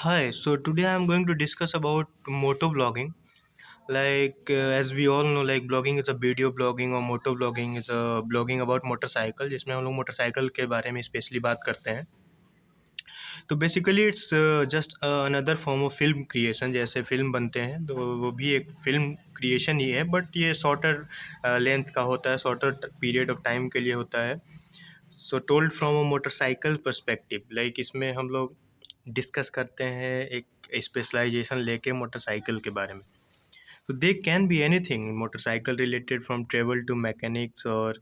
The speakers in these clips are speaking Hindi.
Hi, so today I'm going to discuss about moto blogging. As we all know, like blogging is a video blogging और moto blogging is a blogging about motorcycle जिसमें हम लोग मोटरसाइकिल के बारे में स्पेशली बात करते हैं। तो basically it's just another form of film creation. जैसे फिल्म बनते हैं तो वो भी एक फिल्म क्रिएशन ही है, बट ये शॉर्टर लेंथ का होता है, शॉर्टर पीरियड ऑफ टाइम के लिए होता है। So told from a motorcycle perspective, like इसमें हम लोग डिस्कस करते हैं एक स्पेशलाइजेशन लेके मोटरसाइकिल के बारे में। तो they can be anything motorcycle related, from travel to mechanics और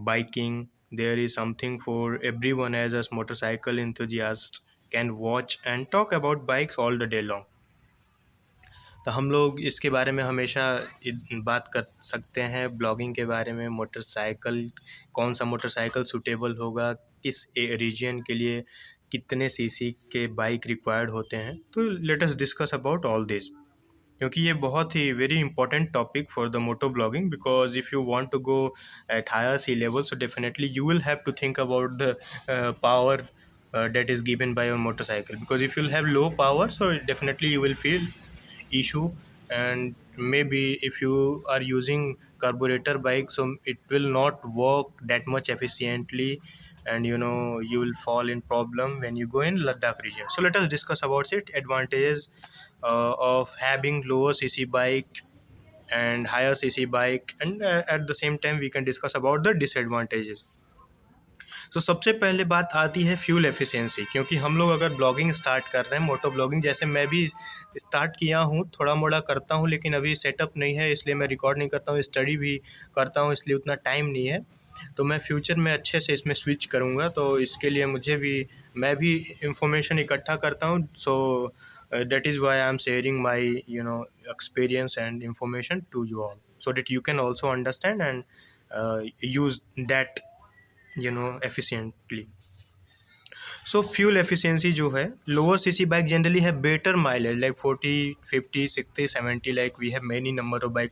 biking. There is something for everyone, as a motorcycle enthusiast can watch and talk about bikes all the day long. तो हम लोग इसके बारे में हमेशा बात कर सकते हैं, ब्लॉगिंग के बारे में। मोटरसाइकिल, कौन सा मोटरसाइकिल सूटेबल होगा, किस रीजन के लिए कितने सीसी के बाइक रिक्वायर्ड होते हैं। तो let us discuss about all this, क्योंकि ये बहुत ही very important topic for the moto blogging, because if you want to go at higher C level, so definitely you will have to think about the power that is given by your motorcycle, because if you'll have low power, so definitely you will feel issue. And maybe if you are using carburetor bike, so it will not work that much efficiently, and you will fall in problem when you go in Ladakh region. So let us discuss about it, advantages of having lower cc bike and higher cc bike, and at the same time we can discuss about the disadvantages. तो सबसे पहले बात आती है फ्यूल एफिशिएंसी, क्योंकि हम लोग अगर ब्लॉगिंग स्टार्ट कर रहे हैं, मोटो ब्लॉगिंग, जैसे मैं भी स्टार्ट किया हूँ, थोड़ा मोड़ा करता हूँ, लेकिन अभी सेटअप नहीं है इसलिए मैं रिकॉर्ड नहीं करता हूँ, स्टडी भी करता हूँ इसलिए उतना टाइम नहीं है। तो मैं फ्यूचर में अच्छे से इसमें स्विच करूँगा, तो इसके लिए मैं भी इंफॉर्मेशन इकट्ठा करता हूँ। So that is why I am sharing my experience and information to you all, so that you can also understand and use that efficiently. So fuel efficiency जो है, लोअर सीसी बाइक जनरली है better mileage, like 40, 50, 60, 70, like we have many number of bike,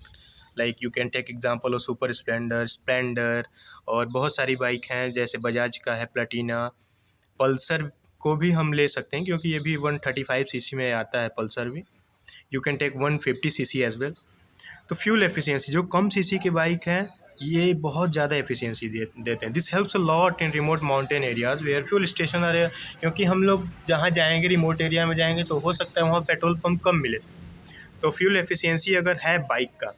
like you can take example of Super Splendor, और बहुत सारी बाइक हैं, जैसे बजाज का है प्लेटिना, पल्सर को भी हम ले सकते हैं, क्योंकि ये भी 135 सीसी में आता है पल्सर भी। You can take 150 CC as well. तो फ्यूल एफिशिएंसी, जो कम सीसी के बाइक हैं, ये बहुत ज़्यादा एफिशिएंसी देते हैं। This helps a lot in remote mountain areas where fuel station are, क्योंकि हम लोग जहाँ जाएंगे, रिमोट एरिया में जाएंगे, तो हो सकता है वहाँ पेट्रोल पंप कम मिले। तो फ्यूल एफिशिएंसी अगर है बाइक का,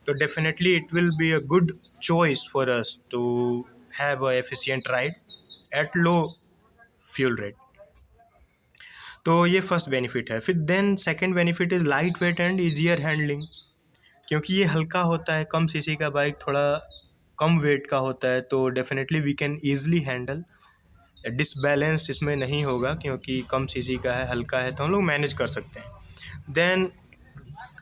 तो definitely it will be a good choice for us to have a efficient ride at low fuel rate. तो ये फर्स्ट बेनिफिट है। फिर then second benefit is light weight and easier handling, क्योंकि ये हल्का होता है, कम सीसी का बाइक थोड़ा कम वेट का होता है, तो definitely we can easily handle. Disbalance इसमें नहीं होगा, क्योंकि कम सीसी का है, हल्का है, तो हम लोग मैनेज कर सकते हैं। Then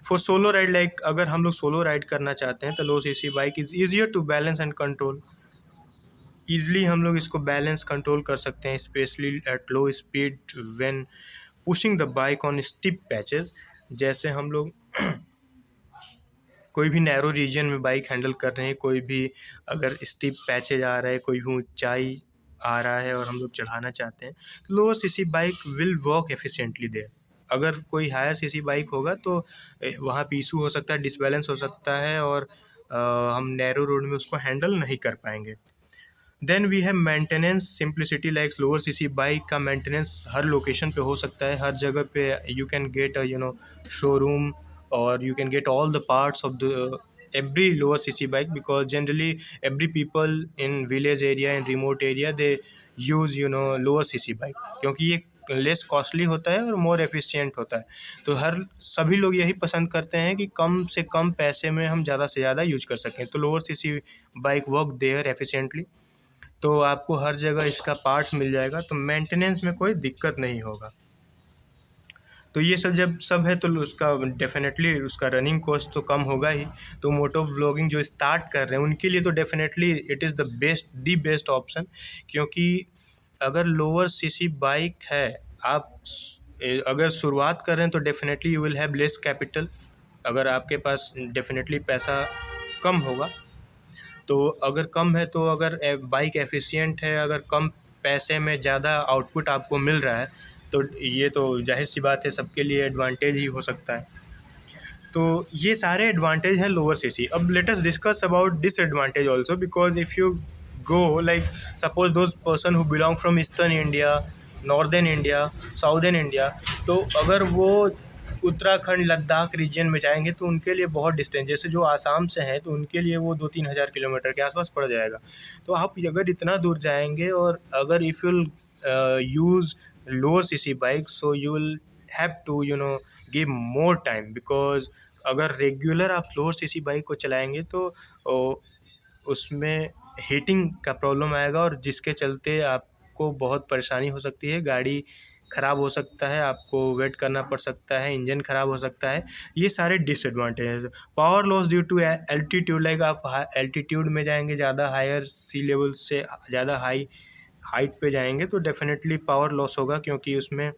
for solo ride, like अगर हम लोग सोलो राइड करना चाहते हैं, तो low CC bike is easier to balance and control. Easily हम लोग इसको बैलेंस कंट्रोल कर सकते हैं, specially at low speed when pushing the bike on steep patches. जैसे हम लोग कोई भी नैरो रीजन में बाइक हैंडल कर रहे हैं, कोई भी अगर स्टीप पैचेज आ रहा है, कोई भी ऊंचाई आ रहा है और हम लोग चढ़ाना चाहते हैं, तो lower CC bike will work efficiently there. अगर कोई हायर सीसी बाइक होगा तो वहाँ पे इशू हो सकता है, डिसबैलेंस हो सकता है, और हम नैरो रोड में उसको हैंडल नहीं कर पाएंगे। Then we have maintenance simplicity, like lower CC bike का मेंटेनेंस हर लोकेशन पे हो सकता है, हर जगह पे you can get showroom, or you can get all the parts of the every lower cc bike, because generally every people in village area and remote area they use lower cc bike, क्योंकि ये लेस कॉस्टली होता है और मोर एफिशिएंट होता है। तो सभी लोग यही पसंद करते हैं कि कम से कम पैसे में हम ज़्यादा से ज़्यादा यूज कर सकें, तो lower CC bike work there efficiently. तो आपको हर जगह इसका पार्ट्स मिल जाएगा, तो मेंटेनेंस में कोई दिक्कत नहीं होगा। तो ये जब सब है, तो उसका डेफिनेटली उसका रनिंग कॉस्ट तो कम होगा ही। तो मोटो ब्लॉगिंग जो स्टार्ट कर रहे हैं उनके लिए तो definitely it is the best option, क्योंकि अगर लोअर सीसी बाइक है, आप अगर शुरुआत कर रहे हैं, तो definitely you will have less capital. अगर आपके पास डेफिनेटली पैसा कम होगा, तो अगर कम है, तो अगर बाइक एफिशिएंट है, अगर कम पैसे में ज़्यादा आउटपुट आपको मिल रहा है, तो ये तो जाहिर सी बात है, सबके लिए एडवांटेज ही हो सकता है। तो ये सारे एडवांटेज हैं लोअर सीसी। अब late us discuss about disadvantage also, because if you go like suppose those person who belong from eastern India, northern India, southern India, तो अगर वो उत्तराखंड लद्दाख रीजन में जाएंगे तो उनके लिए बहुत डिस्टेंस, जैसे जो आसाम से हैं तो उनके लिए वो 2-3 हज़ार किलोमीटर के आसपास पड़ जाएगा। तो आप अगर इतना दूर जाएंगे और अगर if you use lower CC bike, so you will have to give more time, because अगर रेगुलर आप लोअर सीसी बाइक को चलाएंगे तो उसमें हीटिंग का प्रॉब्लम आएगा, और जिसके चलते आपको बहुत परेशानी हो सकती है, गाड़ी ख़राब हो सकता है, आपको वेट करना पड़ सकता है, इंजन ख़राब हो सकता है। ये सारे disadvantage. Power loss due to altitude, like आप एल्टीट्यूड में जाएंगे, ज़्यादा हायर सी लेवल से ज़्यादा हाइट पे जाएंगे तो डेफिनेटली पावर लॉस होगा, क्योंकि उसमें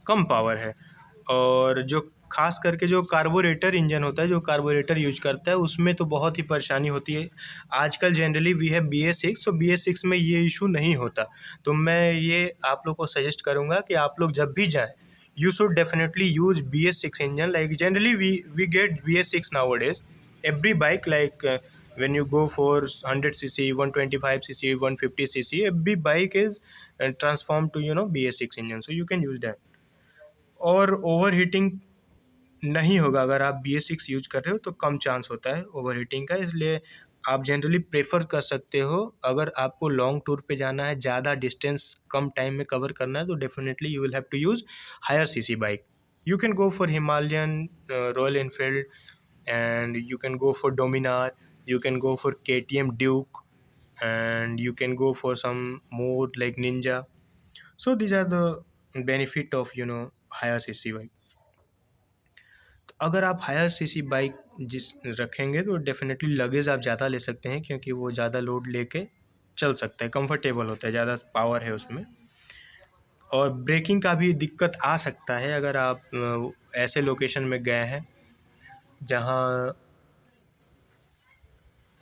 कम पावर है। और जो खास करके जो कार्बोरेटर इंजन होता है, जो कार्बोरेटर यूज करता है, उसमें तो बहुत ही परेशानी होती है। आजकल जनरली वी है BS6, तो BS6 में ये इशू नहीं होता। तो मैं ये आप लोग को सजेस्ट करूँगा कि आप लोग जब भी जाएँ, you should definitely use BS6 engine. Like generally we get BS6 nowadays every bike, like when you go for 100cc, 125cc, 150cc, every bike is transformed to BS6 engine, so you can use that। और ओवर हीटिंग नहीं होगा, अगर आप BS6 यूज कर रहे हो तो कम चांस होता है ओवर हीटिंग का, इसलिए आप जनरली प्रेफर कर सकते हो। अगर आपको लॉन्ग टूर पे जाना है, ज़्यादा डिस्टेंस कम टाइम में कवर करना है, तो definitely you will have to use higher CC bike. You can go for Himalayan, Royal Enfield, and you can go for Dominar, you can go for KTM Duke, and you can go for some more like Ninja. So these are the benefit of higher cc bike। तो अगर आप हायर सीसी बाइक जिस रखेंगे तो डेफिनेटली लगेज आप ज़्यादा ले सकते हैं, क्योंकि वो ज़्यादा लोड लेके चल सकता है, कंफर्टेबल होता है, ज़्यादा पावर है उसमें। और ब्रेकिंग का भी दिक्कत आ सकता है अगर आप ऐसे लोकेशन में गए हैं जहाँ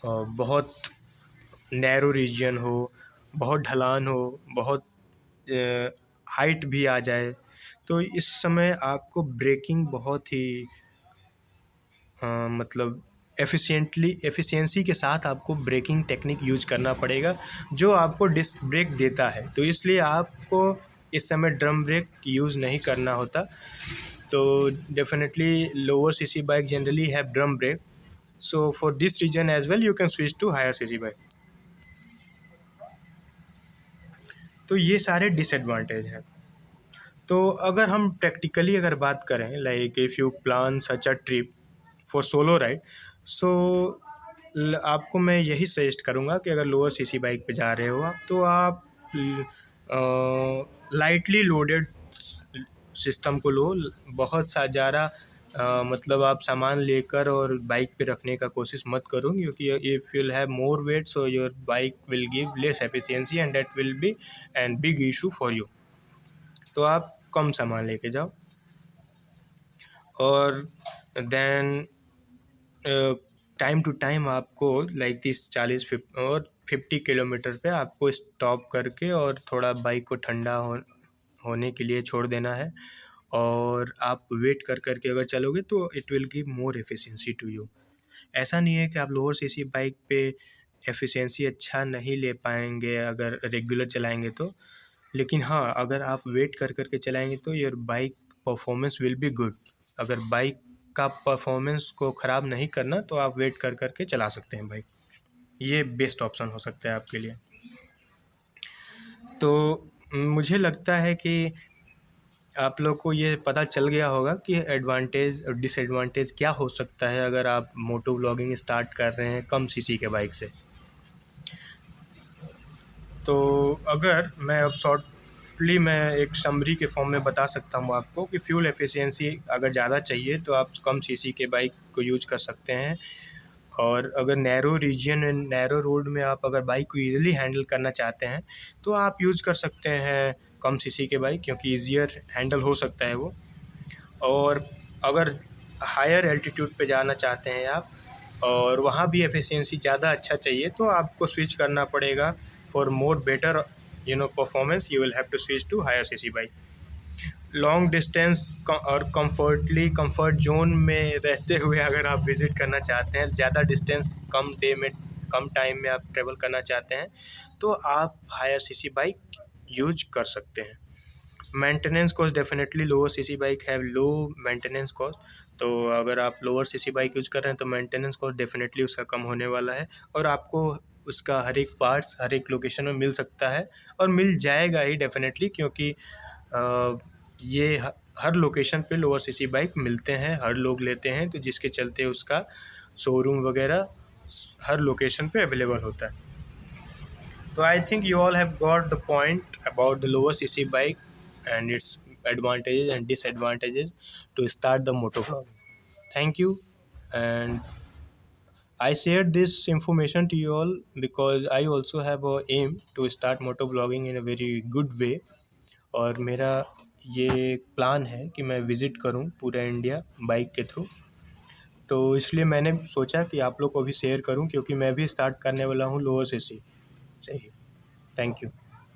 बहुत नैरो रीजन हो, बहुत ढलान हो, बहुत हाइट भी आ जाए, तो इस समय आपको ब्रेकिंग बहुत ही मतलब एफिशिएंसी के साथ आपको ब्रेकिंग टेक्निक यूज करना पड़ेगा, जो आपको डिस्क ब्रेक देता है। तो इसलिए आपको इस समय ड्रम ब्रेक यूज़ नहीं करना होता। तो definitely lower CC bike generally have drum brake, so for this reason as well you can switch to higher CC bike. तो ये सारे डिसएडवांटेज हैं। तो अगर हम प्रैक्टिकली अगर बात करें, like if you plan such a trip for solo ride, so आपको मैं यही सजेस्ट करूँगा कि अगर लोअर सीसी बाइक पे जा रहे हो आप, तो आप लाइटली लोडेड सिस्टम को लो। बहुत सा ज़्यादा मतलब आप सामान लेकर और बाइक पे रखने का कोशिश मत करो, क्योंकि if you'll have more weight, so your bike will give less efficiency and that will be an big issue for you। तो आप कम सामान लेके जाओ, और देन टाइम टू टाइम आपको लाइक 30-40 और 50 किलोमीटर पे आपको स्टॉप करके और थोड़ा बाइक को ठंडा होने के लिए छोड़ देना है। और आप वेट कर कर के अगर चलोगे तो it will give more efficiency to you. ऐसा नहीं है कि आप लोअर सीसी बाइक पे एफिशिएंसी अच्छा नहीं ले पाएंगे अगर रेगुलर चलाएंगे तो, लेकिन हाँ, अगर आप वेट कर कर के चलाएंगे तो your bike performance will be good. अगर बाइक का परफॉर्मेंस को ख़राब नहीं करना तो आप वेट कर कर के चला सकते हैं बाइक, ये बेस्ट ऑप्शन हो सकता है आपके लिए। तो मुझे लगता है कि आप लोग को ये पता चल गया होगा कि एडवांटेज और डिसएडवांटेज क्या हो सकता है अगर आप मोटो व्लॉगिंग स्टार्ट कर रहे हैं कम सीसी के बाइक से। तो अगर मैं अब शॉर्टली मैं एक समरी के फॉर्म में बता सकता हूँ आपको कि फ्यूल एफिशिएंसी अगर ज़्यादा चाहिए तो आप कम सीसी के बाइक को यूज कर सकते हैं। और अगर narrow region and narrow road में आप अगर बाइक को ईजिली हैंडल करना चाहते हैं तो आप यूज़ कर सकते हैं कम सीसी के बाइक, क्योंकि ईजियर हैंडल हो सकता है वो। और अगर हायर एल्टीट्यूड पे जाना चाहते हैं आप और वहाँ भी एफिशिएंसी ज़्यादा अच्छा चाहिए तो आपको स्विच करना पड़ेगा। For more better performance you will have to switch to higher CC bike. Long distance और कंफर्ट जोन में रहते हुए अगर आप विज़िट करना चाहते हैं, ज़्यादा डिस्टेंस कम टाइम में आप ट्रेवल करना चाहते हैं, तो आप हायर सीसी बाइक यूज कर सकते हैं। Maintenance cost definitely lower CC bike have low maintenance cost. तो अगर आप लोअर सीसी बाइक यूज़ कर रहे हैं तो मेंटेनेंस कॉस्ट डेफिनेटली उसका कम होने वाला है, और आपको उसका हर एक पार्ट्स हर एक लोकेशन में मिल सकता है, और मिल जाएगा ही डेफिनेटली, क्योंकि ये हर लोकेशन पे लोअर सीसी बाइक मिलते हैं, हर लोग लेते हैं, तो जिसके चलते उसका शोरूम वगैरह हर लोकेशन पे अवेलेबल होता है। तो I think you all have got the point about the lower CC bike and its advantages and disadvantages to start the motovlogging. Thank you, and I shared this information to you all because I also have a aim to start motovlogging in a very good way. और मेरा ये प्लान है कि मैं विज़िट करूं पूरा इंडिया बाइक के थ्रू। तो इसलिए मैंने सोचा कि आप लोग को भी शेयर करूं, क्योंकि मैं भी स्टार्ट करने वाला हूं लोअर सीसी से ही। Thank you.